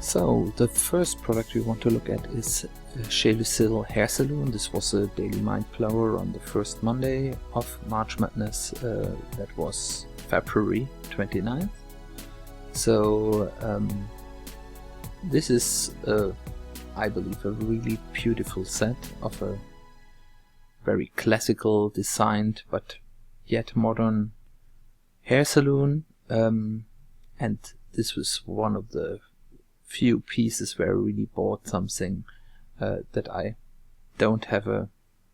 So the first product we want to look at is Chez Lucille Hair Salone. This was a daily mind blower on the first Monday of March Madness. That was February 29th. So this is, I believe, a really beautiful set of a very classical designed but yet modern hair salon. And this was one of the few pieces where I really bought something that I don't have a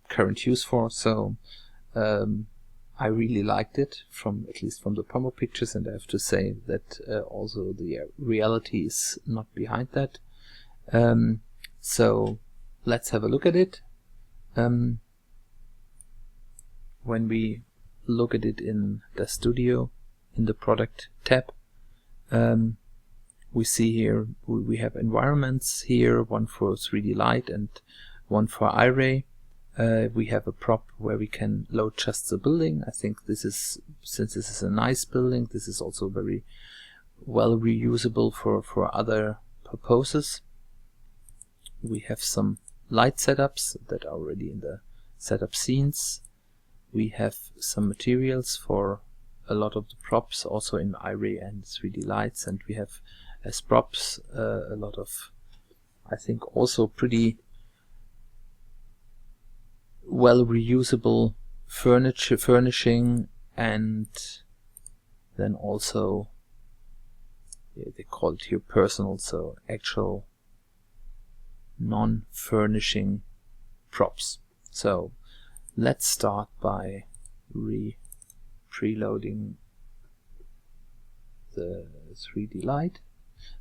current use for, so I really liked it, at least from the promo pictures, and I have to say that also the reality is not behind that. So let's have a look at it. When we look at it in the studio, in the product tab, we see here we have environments here, one for 3D light and one for iRay. We have a prop where we can load just the building. I think this is, since this is a nice building, this is also very well reusable for other purposes. We have some light setups that are already in the setup scenes. We have some materials for a lot of the props, also in iRay and 3D lights, and we have as props a lot of, I think, also pretty well reusable furnishing, and then also, they call it here personal, so actual non-furnishing props. So let's start by preloading the 3D light.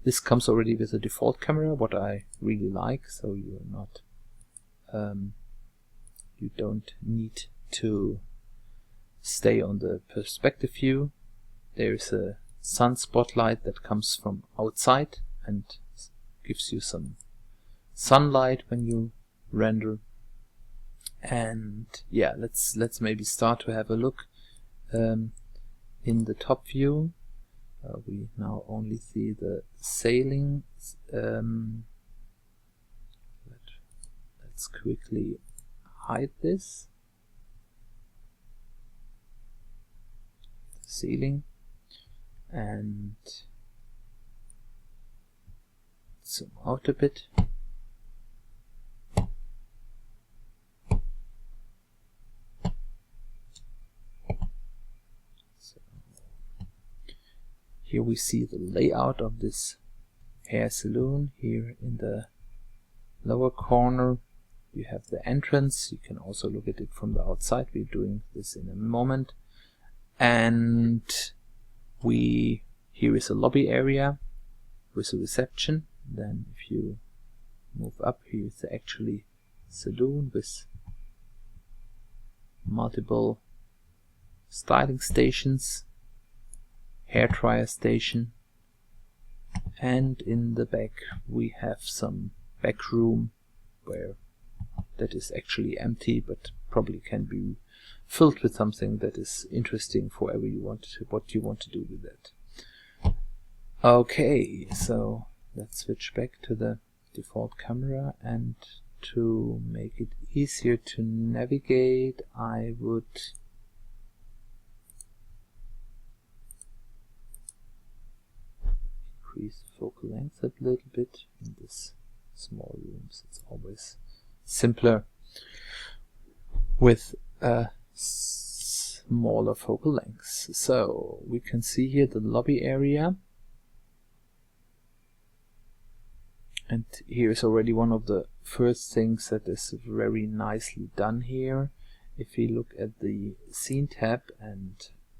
This comes already with a default camera, what I really like, so you're not you don't need to stay on the perspective view. There's a sun spotlight that comes from outside and gives you some sunlight when you render. And yeah, let's maybe start to have a look in the top view. We now only see the sailing. Let's quickly hide this. The ceiling, and zoom out a bit. Here we see the layout of this hair salon. Here in the lower corner you have the entrance. You can also look at it from the outside. We're doing this in a moment. And here is a lobby area with a reception. Then if you move up, here is the actually salon with multiple styling stations, hair dryer station, and in the back we have some back room where that is actually empty, but probably can be filled with something that is interesting for what you want to do with it. Okay, so let's switch back to the default camera, and to make it easier to navigate, I would increase the focal length a little bit in this small rooms. It's always simpler with smaller focal lengths. So we can see here the lobby area, and here is already one of the first things that is very nicely done here. If we look at the scene tab and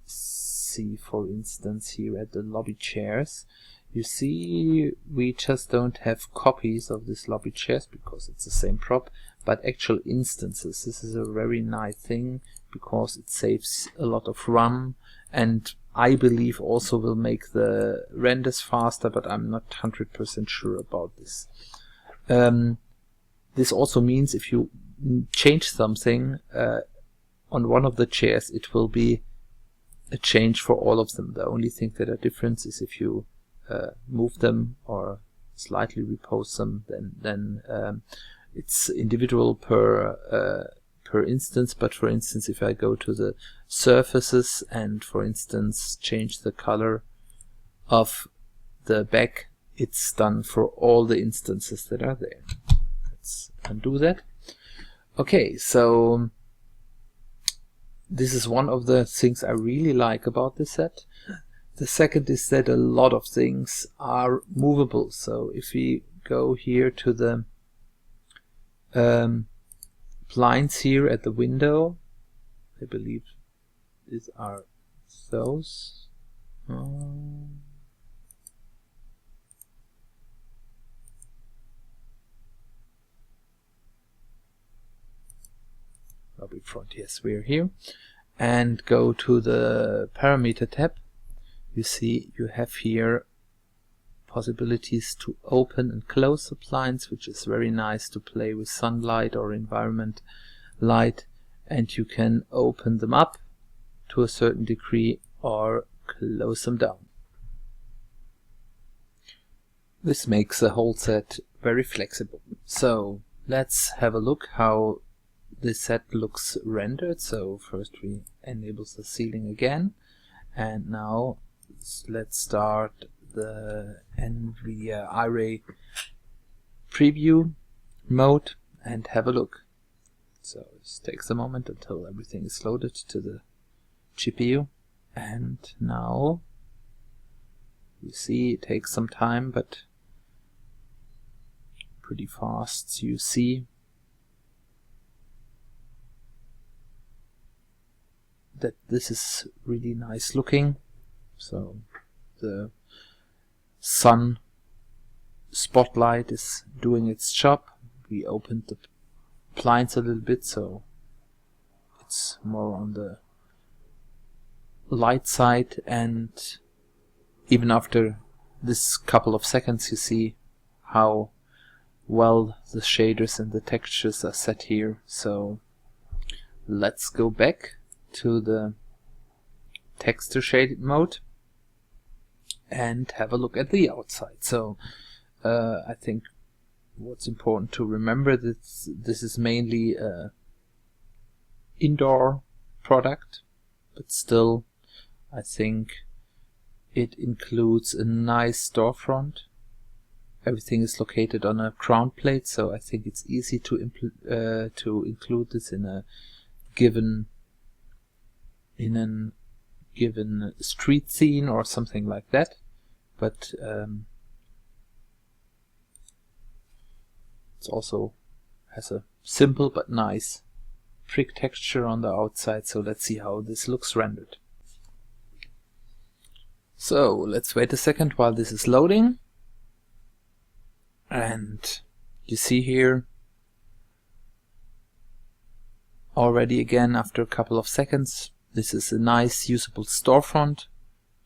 see, for instance, here at the lobby chairs, you see we just don't have copies of this lobby chairs because it's the same prop, but actual instances. This is a very nice thing because it saves a lot of RAM, and I believe also will make the renders faster, but I'm not 100% sure about this. This also means if you change something on one of the chairs, it will be a change for all of them. The only thing that are different is if you move them or slightly repose them, then it's individual per instance. But for instance, if I go to the surfaces and for instance change the color of the back, it's done for all the instances that are there. Let's undo that. Okay, so this is one of the things I really like about this set. The second is that a lot of things are movable. So if we go here to the blinds here at the window, I believe these are those. Lobby front, yes, we're here. And go to the parameter tab. You see you have here possibilities to open and close the blinds, which is very nice to play with sunlight or environment light, and you can open them up to a certain degree or close them down. This makes the whole set very flexible. So let's have a look how this set looks rendered. So first we enable the ceiling again, and now let's start the NVIDIA iRay preview mode and have a look. So this takes a moment until everything is loaded to the GPU, and now you see it takes some time, but pretty fast. You see that this is really nice looking. So the sun spotlight is doing its job. We opened the blinds a little bit, so it's more on the light side, and even after this couple of seconds you see how well the shaders and the textures are set here. So let's go back to the texture shaded mode and have a look at the outside. So I think what's important to remember that this is mainly a indoor product, but still I think it includes a nice storefront. Everything is located on a ground plate, so I think it's easy to include this in a given street scene or something like that. But it also has a simple but nice brick texture on the outside. So let's see how this looks rendered. So let's wait a second while this is loading. And you see here already again after a couple of seconds, this is a nice usable storefront.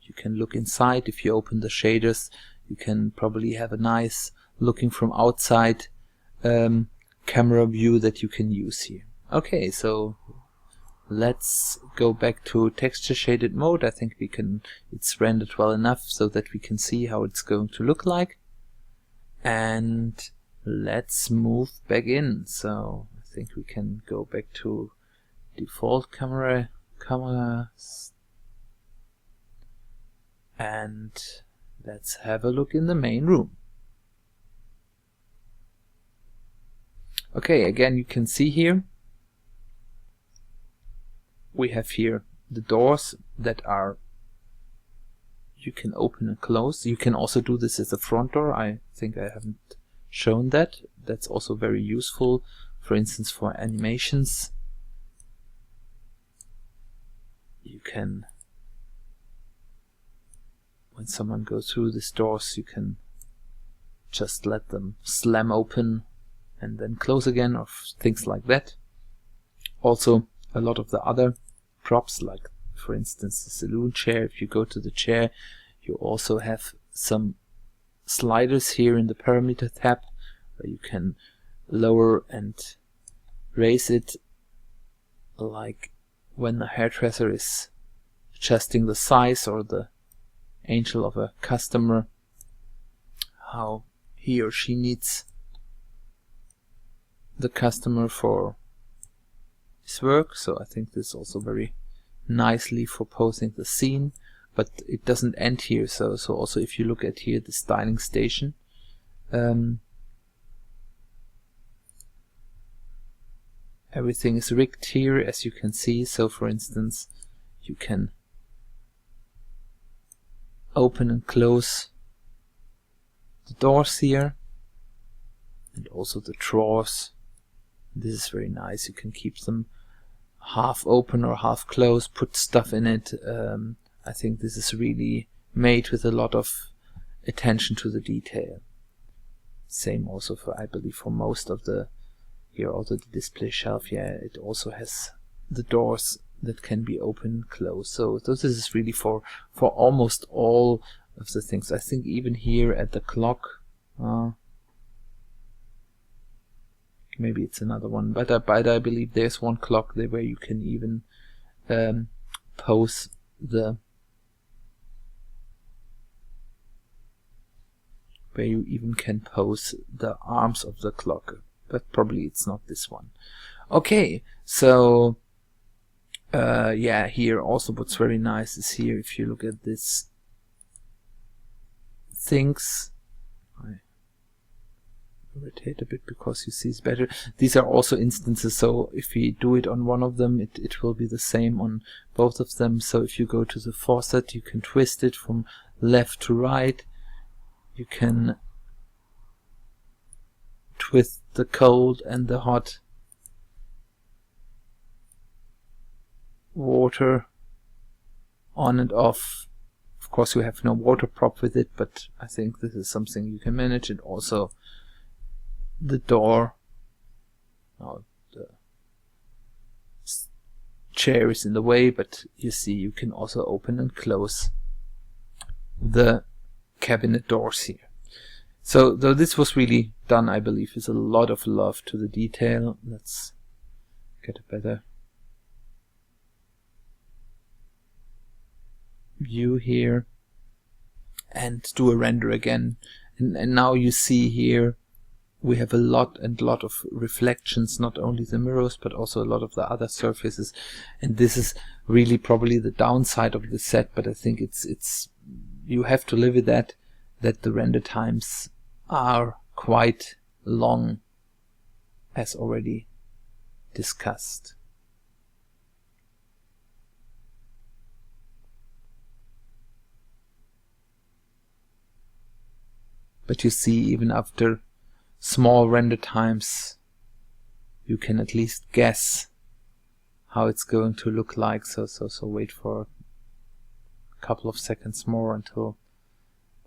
You can look inside. If you open the shaders, you can probably have a nice looking from outside camera view that you can use here. Okay, so let's go back to texture shaded mode. I think it's rendered well enough so that we can see how it's going to look like. And let's move back in. So I think we can go back to default cameras, and let's have a look in the main room. Okay, again you can see here we have here the doors that are you can open and close. You can also do this as a front door. I think I haven't shown that. That's also very useful, for instance for animations. You can, when someone goes through these doors, you can just let them slam open and then close again, or things like that. Also a lot of the other props, like for instance the Salone chair, if you go to the chair, you also have some sliders here in the parameter tab where you can lower and raise it, like when the hairdresser is adjusting the size or the angel of a customer, how he or she needs the customer for his work. So I think this is also very nicely for posing the scene, but it doesn't end here. So also if you look at here the styling station, everything is rigged here, as you can see. So for instance, you can open and close the doors here, and also the drawers. This is very nice. You can keep them half open or half closed, put stuff in it. I think this is really made with a lot of attention to the detail. Same also for, I believe, for most of the, here also the display shelf, yeah, it also has the doors that can be open and closed. So this is really for almost all of the things. I think even here at the clock, maybe it's another one, but I believe there's one clock there where you can even pose the, where you even can pose the arms of the clock, but probably it's not this one. Okay, so yeah, here also what's very nice is here, if you look at this things, I rotate a bit because you see it's better. These are also instances, so if we do it on one of them, it will be the same on both of them. So if you go to the faucet, you can twist it from left to right. You can twist the cold and the hot water on and off. Of course you have no water prop with it, but I think this is something you can manage. And also the door, now the chair is in the way, but you see you can also open and close the cabinet doors here. So though this was really done, I believe, with a lot of love to the detail. Let's get a better view here and do a render again, and now you see here we have a lot of reflections, not only the mirrors but also a lot of the other surfaces, and this is really probably the downside of the set, but I think it's you have to live with that the render times are quite long, as already discussed. But you see, even after small render times, you can at least guess how it's going to look like. So wait for a couple of seconds more until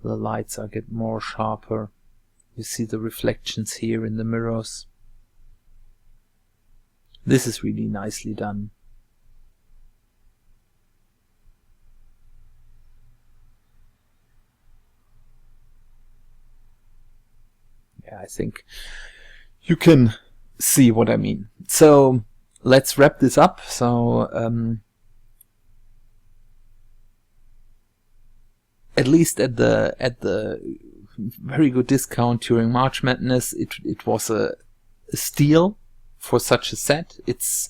the lights get more sharper. You see the reflections here in the mirrors. This is really nicely done. I think you can see what I mean. So let's wrap this up. So at least at the very good discount during March Madness, it was a steal for such a set. It's,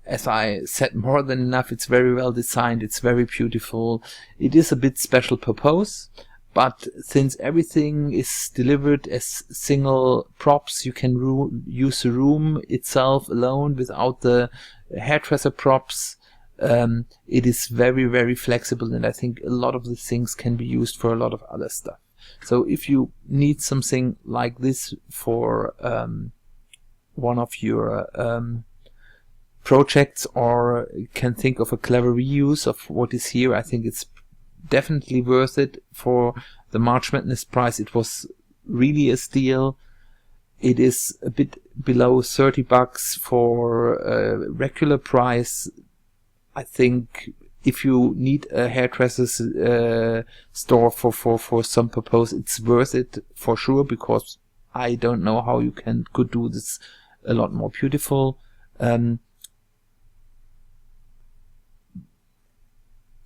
as I said, more than enough. It's very well designed. It's very beautiful. It is a bit special purpose. But since everything is delivered as single props, you can use the room itself alone without the hairdresser props. It is very, very flexible, and I think a lot of the things can be used for a lot of other stuff. So if you need something like this for one of your projects, or can think of a clever reuse of what is here, I think it's definitely worth it. For the March Madness price, it was really a steal. It is a bit below $30 for a regular price. I think if you need a hairdresser's store for some purpose, it's worth it for sure, because I don't know how you could do this a lot more beautiful.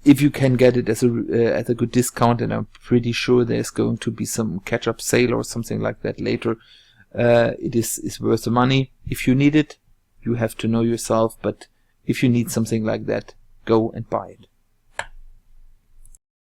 if you can get it at a good discount, and I'm pretty sure there's going to be some catch-up sale or something like that later, it is worth the money. If you need it, you have to know yourself, but if you need something like that, go and buy it.